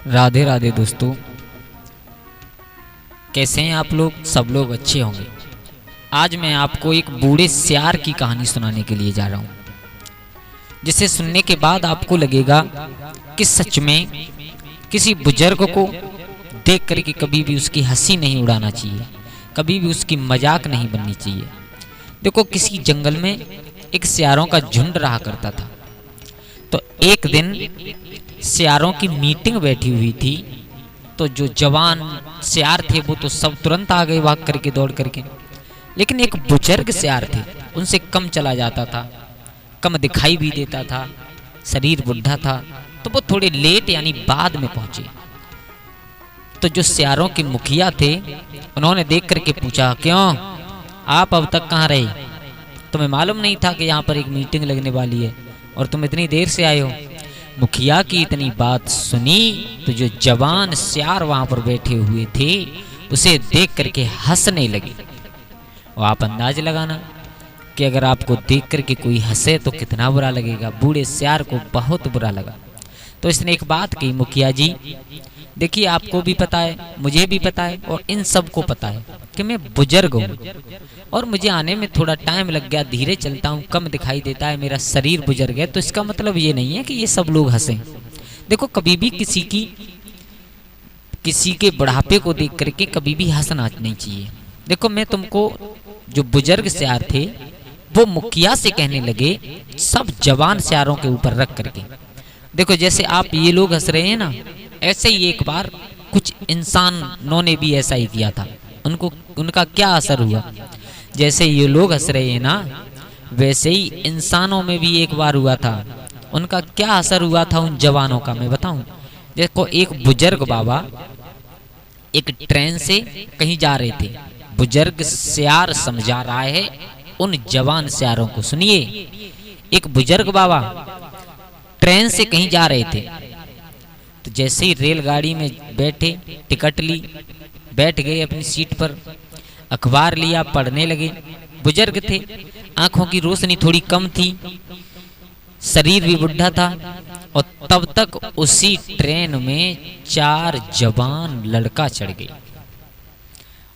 राधे राधे दोस्तों, कैसे हैं आप लोग। सब लोग अच्छे होंगे। आज मैं आपको एक बूढ़े सियार की कहानी सुनाने के लिए जा रहा हूँ, जिसे सुनने के बाद आपको लगेगा कि सच में किसी बुजुर्ग को देख करके कभी भी उसकी हंसी नहीं उड़ाना चाहिए, कभी भी उसकी मजाक नहीं बननी चाहिए। देखो, किसी जंगल में एक सियारों का झुंड रहा करता था। तो एक दिन सियारों की मीटिंग बैठी हुई थी। तो जो जवान सियार थे वो तो सब तुरंत आ गए भाग करके, दौड़ करके। लेकिन एक बुजुर्ग सियार थे, उनसे कम चला जाता था, कम दिखाई भी देता था, शरीर बुढ़ा था, तो वो थोड़े लेट यानी बाद में पहुंचे। तो जो सियारों के मुखिया थे, उन्होंने देख करके पूछा, क्यों आप अब तक कहाँ रहे? तुम्हें मालूम नहीं था कि यहाँ पर एक मीटिंग लगने वाली है और तुम इतनी देर से आए हो? मुखिया की इतनी बात सुनी तो जो जवान सियार वहां पर बैठे हुए थे उसे देख करके हंसने लगे। और आप अंदाज लगाना कि अगर आपको देख करके कोई हंसे तो कितना बुरा लगेगा। बूढ़े सियार को बहुत बुरा लगा। तो इसने एक बात कही, मुखिया जी देखिए, आपको भी पता है, मुझे भी पता है और इन सब को पता है कि मैं बुजुर्ग हूँ और मुझे आने में थोड़ा टाइम लग गया, धीरे चलता हूँ, कम दिखाई देता है, मेरा शरीर बुजुर्ग है। तो इसका मतलब ये नहीं है कि ये सब लोग हंसें। देखो, कभी भी किसी के बुढ़ापे को देख करके कभी भी हंसना नहीं चाहिए। देखो, मैं तुमको, जो बुजुर्ग सियार थे वो मुखिया से कहने लगे सब जवान सियारों के ऊपर रख करके, देखो जैसे आप ये लोग हंस रहे हैं ना, ऐसे ही एक बार कुछ इंसानों ने भी ऐसा ही किया था। उनका क्या असर हुआ? जैसे ये लोग हंस रहे हैं ना, वैसे ही इंसानों में भी एक बार हुआ था। उनका क्या असर हुआ था उन जवानों का, मैं बताऊं। देखो, एक बुजुर्ग बाबा एक ट्रेन से कहीं जा रहे थे। बुजुर्ग सियार समझा रहा है उन जवान सियारों को। सुनिए, एक बुजुर्ग बाबा ट्रेन से कहीं जा रहे थे। तो जैसे ही रेलगाड़ी में बैठे, टिकट ली, बैठ गए अपनी सीट पर, अखबार लिया, पढ़ने लगे। बुजुर्ग थे, आंखों की रोशनी थोड़ी कम थी, शरीर भी बुढ़ा था। और तब तक उसी ट्रेन में 4 जवान लड़का चढ़ गए।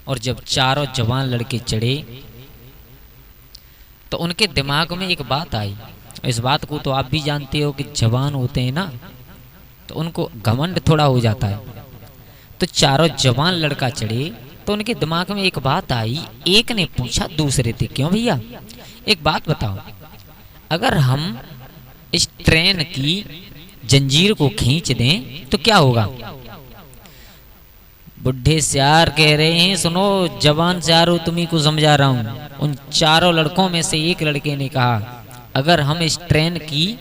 और जब चारों जवान लड़के चढ़े तो उनके दिमाग में एक बात आई। इस बात को तो आप भी जानते हो कि जवान होते हैं ना, तो उनको घमंड थोड़ा हो जाता है। तो चारों जवान लड़का चढ़े तो उनके दिमाग में एक बात आई। एक ने पूछा दूसरे से, क्यों भैया, एक बात बताओ, अगर हम इस ट्रेन की जंजीर को खींच दें तो क्या होगा? बुढ़े सियार कह रहे हैं, सुनो जवान सियारो, तुम्ही को समझा रहा हूं। उन चारों लड़कों में से एक लड़के ने कहा, अगर हम इस ट्रेन की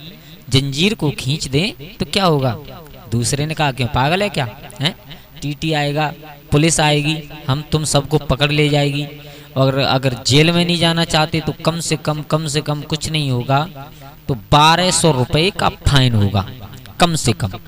जंजीर को खींच दें तो क्या होगा? दूसरे ने कहा, क्यों पागल है क्या है? टीटी आएगा, पुलिस आएगी, हम तुम सबको पकड़ ले जाएगी। और अगर जेल में नहीं जाना चाहते तो कम से कम कुछ नहीं होगा तो 1200 रुपए का फाइन होगा, कम से कम।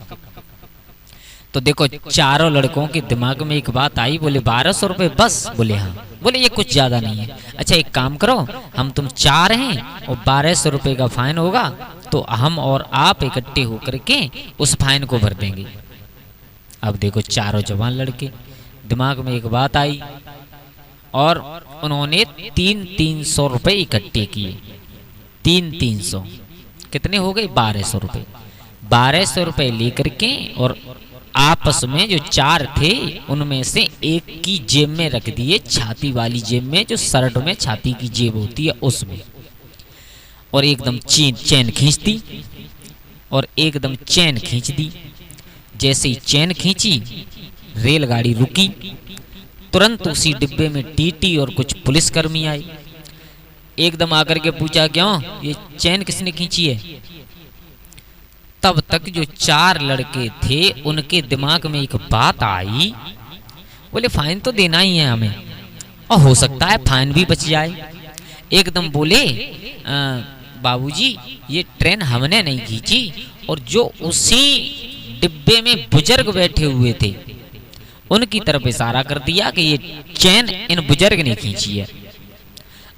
तो देखो, चारों लड़कों के दिमाग में एक बात आई। बोले 1200 रुपए बस? बोले हाँ। बोले ये कुछ ज्यादा नहीं है। अच्छा एक काम करो, हम तुम 4 हैं और 1200 रुपए का फाइन होगा, तो हम और आप इकट्ठे होकर के उस फाइन को भर देंगे। अब देखो, चारों जवान लड़के दिमाग में एक बात आई और उन्होंने 300 रुपए इकट्ठे किए। 300 कितने हो गए? 1200 रुपए। 1200 रुपए लेकर के और आपस में जो 4 थे उनमें से एक की जेब में रख दिए, छाती वाली जेब में, जो शर्ट में छाती की जेब होती है उसमें। और एकदम चैन खींच दी और एकदम चैन खींच दी। जैसे ही चैन खींची, रेलगाड़ी रुकी। तुरंत उसी डिब्बे में टीटी और कुछ पुलिसकर्मी आए। एकदम आकर के पूछा, क्यों ये चैन किसने खींची है? तब तक जो 4 लड़के थे उनके दिमाग में एक बात आई। बोले फाइन तो देना ही है हमें, और हो सकता है फाइन भी बच जाए। एकदम बोले, बाबूजी ये ट्रेन हमने नहीं खींची, और जो उसी डिब्बे में बुजुर्ग बैठे हुए थे उनकी तरफ इशारा कर दिया कि ये चैन इन बुजुर्ग ने खींची है।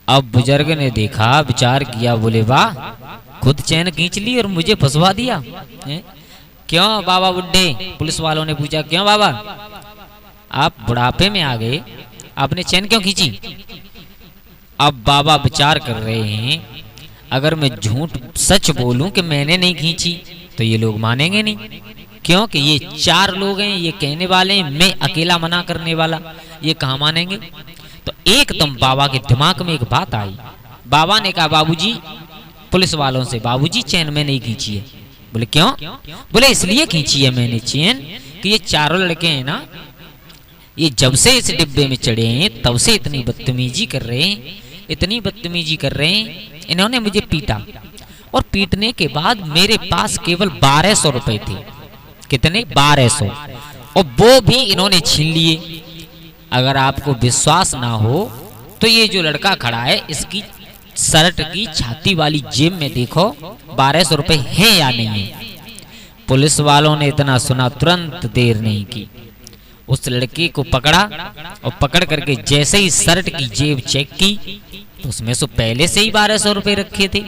अब बुजुर्ग ने देखा, विचार किया, बोले वाह, खुद चैन खींच ली और मुझे फंसवा दिया है? क्यों बाबा बुड्ढे? पुलिस वालों ने पूछा, क्यों बाबा, आप बुढ़ापे में आ गए, आपने चैन क्यों खींची? अब बाबा विचार कर रहे हैं, अगर मैं झूठ सच बोलूं कि मैंने नहीं खींची तो ये लोग मानेंगे नहीं, क्योंकि ये 4 लोग हैं, ये कहने वाले हैं, मैं अकेला मना करने वाला, ये कहाँ मानेंगे। तो एकदम बाबा के दिमाग में एक बात आई। बाबा ने कहा, बाबूजी, पुलिस वालों से, बाबूजी चैन में नहीं खींची है। बोले क्यों? बोले इसलिए खींची है मैंने चैन कि ये 4 लड़के हैं ना, ये जब से इस डिब्बे में चढ़े हैं तब से इतनी बदतमीजी कर रहे हैं, इतनी बदतमीजी कर रहे हैं, इन्होंने मुझे पीटा और पीटने के बाद मेरे पास केवल 1200 रुपए थे। कितने? 1200, और वो भी इन्होंने छीन लिए। अगर आपको विश्वास ना हो तो ये जो लड़का खड़ा है, इसकी शर्ट की छाती वाली जेब में देखो 1200 रुपए हैं या नहीं है। पुलिस वालों ने इतना सुना, तुरंत देर नहीं की, उस लड़के को पकड़ा और पकड़ करके जैसे ही शर्ट की जेब चेक की तो उसमें से पहले से ही 1200 रुपए रखे थे।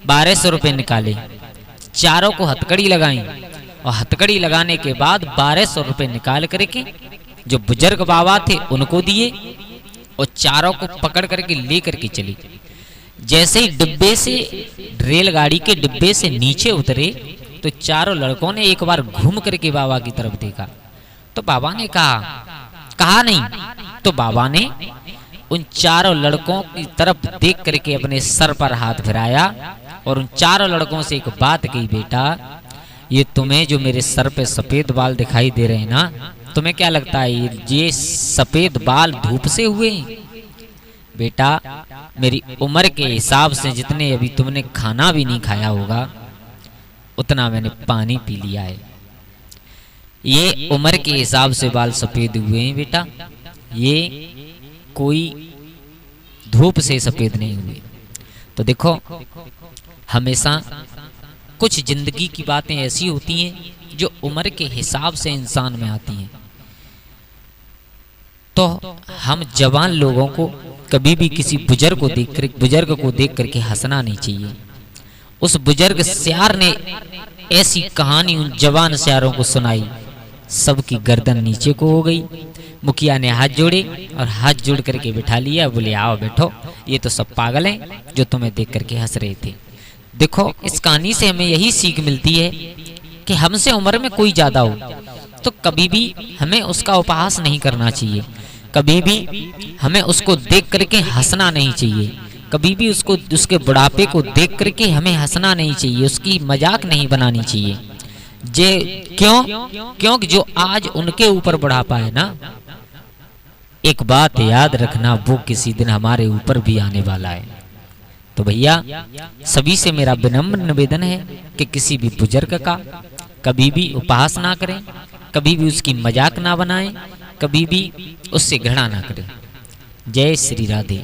1200 रुपए निकाले, 4 को हथकड़ी लगाई और हथकड़ी लगाने के बाद 1200 रुपए निकाल करके जो बुजुर्ग बाबा थे उनको दिए और 4 को पकड़ करके ले करके चली। जैसे ही डिब्बे से, रेलगाड़ी के डिब्बे से नीचे उतरे तो 4 लड़कों ने एक बार घूम करके बाबा की तरफ देखा। तो बाबा ने कहा नहीं, तो बाबा ने उन 4 लड़कों की तरफ देख करके अपने सर पर हाथ फिराया और उन 4 लड़कों से एक बात कही, बेटा, ये तुम्हें जो मेरे सर पे सफेद बाल दिखाई दे रहे हैं ना, तुम्हें क्या लगता है ये सफेद बाल धूप से हुए? बेटा, मेरी उम्र के हिसाब से जितने अभी तुमने खाना भी नहीं खाया होगा उतना मैंने पानी पी लिया है। ये उम्र के हिसाब से बाल सफेद हुए हैं बेटा, ये कोई धूप से सफेद नहीं हुए। तो देखो, हमेशा कुछ जिंदगी की बातें ऐसी होती हैं जो उम्र के हिसाब से इंसान में आती हैं। तो हम जवान लोगों को कभी भी किसी बुजुर्ग को देख करके हंसना नहीं चाहिए। उस बुजुर्ग सियार ने ऐसी कहानी उन जवान सियारों को सुनाई, सबकी गर्दन नीचे को हो गई। मुखिया ने हाथ जोड़े और हाथ जोड़ करके बिठा लिया, बोले आओ बैठो, ये तो सब पागल हैं जो तुम्हें देख करके हंस रहे थे। देखो, इस कहानी से हमें यही सीख मिलती है कि हमसे उम्र में कोई ज्यादा हो तो कभी भी हमें उसका उपहास नहीं करना चाहिए, कभी भी हमें उसको देख करके हंसना नहीं चाहिए, कभी भी उसके बुढ़ापे को देख करके हमें हंसना नहीं चाहिए, उसकी मजाक नहीं बनानी चाहिए। क्योंकि जो आज उनके ऊपर बुढ़ापा है ना, एक बात याद रखना, वो किसी दिन हमारे ऊपर भी आने वाला है। तो भैया, सभी से मेरा विनम्र निवेदन है कि किसी भी बुजुर्ग का कभी भी उपहास ना करें, कभी भी उसकी मजाक ना बनाएं, कभी भी उससे घृणा ना करें। जय श्री राधे।